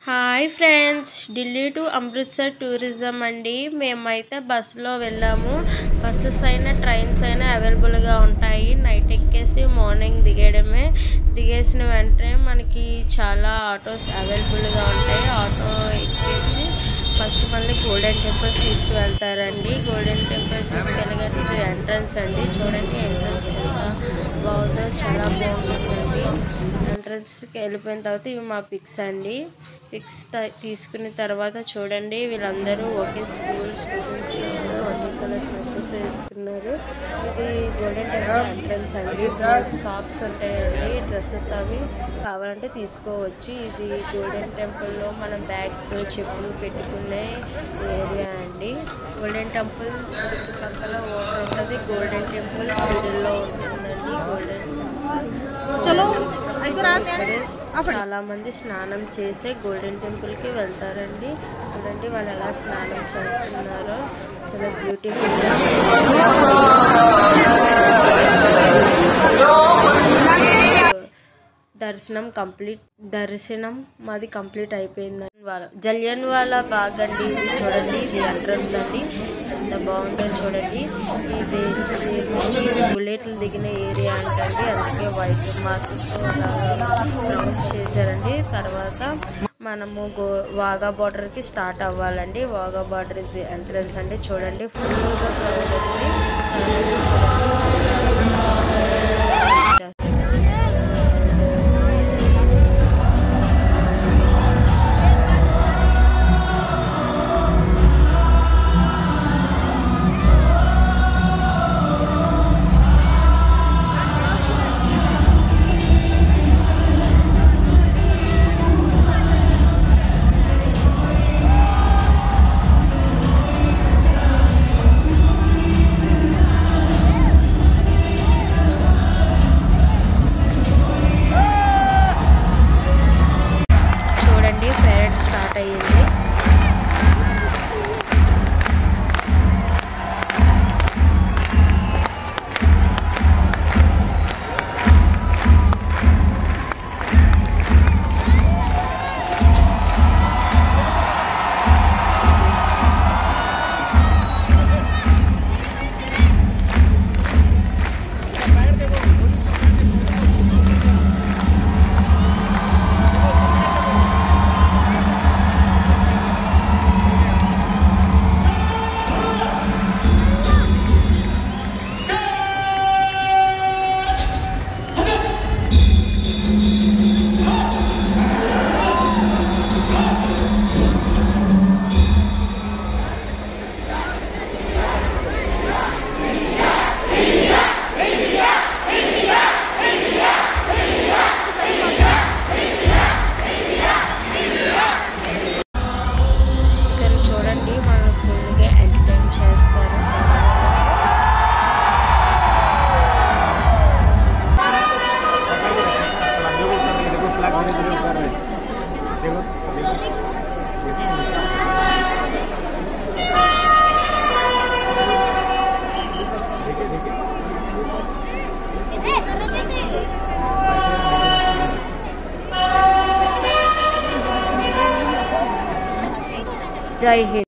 Hi friends, Delhi to Amritsar tourism అండి. మేమైతే బస్సులో వెళ్ళాము. బస్సెస్ అయినా ట్రైన్స్ అయినా అవైలబుల్గా ఉంటాయి. నైట్ ఎక్కేసి మార్నింగ్ దిగేసిన వెంటనే మనకి చాలా ఆటోస్ అవైలబుల్గా ఉంటాయి. ఆటో ఎక్కేసి ఫస్ట్ మళ్ళీ గోల్డెన్ టెంపుల్ తీసుకువెళ్తారండి. గోల్డెన్ టెంపుల్ తీసుకెళ్ళగానే ఇది ఎంట్రన్స్ అండి. చూడండి ఎంట్రన్స్ ఎంత బాగుందో, చాలా బాగుంటుందండి. ఎంట్రన్స్కి వెళ్ళిపోయిన తర్వాత ఇవి మా పిక్స్ అండి. పిక్స్ తీసుకున్న తర్వాత చూడండి, వీళ్ళందరూ ఒకే స్టూడెంట్స్ ఒకే కలర్ డ్రెస్సెస్ వేసుకున్నారు. ఇది గోల్డెన్ టెంపుల్ ఎంట్రన్స్ అండి. షాప్స్ ఉంటాయండి, డ్రెస్సెస్ అవి కావాలంటే తీసుకోవచ్చు. ఇది గోల్డెన్ టెంపుల్లో మనం బ్యాగ్స్ చెప్పులు పెట్టుకునే ఏరియా అండి. గోల్డెన్ టెంపుల్ చుట్టుపక్కల వాటర్ ఉంటుంది. గోల్డెన్ టెంపుల్ మిడిల్లో ఉంటుందండి. గోల్డెన్ చాలా మంది స్నానం చేసే గోల్డెన్ టెంపుల్ కి వెళ్తారండి. చూడండి వాళ్ళు ఎలా స్నానం చేస్తున్నారో, చాలా బ్యూటిఫుల్ గా. దర్శనం మాది కంప్లీట్ అయిపోయిందండి. జలియన్వాలా బాగ్ అండి. ఇది చూడండి, ఇది ఎంట్రన్స్ అండి. ఎంత బాగుందో చూడండి. ఇది బుల్లెట్లు దిగిన ఏరియా అంటండి. అందుకే వైట్ మార్క్తో రౌండ్స్ చేశారండి. తర్వాత మనము వాఘా బార్డర్కి స్టార్ట్ అవ్వాలండి. వాఘా బార్డర్ ఇది ఎంట్రన్స్ అండి. చూడండి ఫుల్గా క్రౌడ్ ఉంది. స్టార్ట్ అయ్యింది. జై హింద్.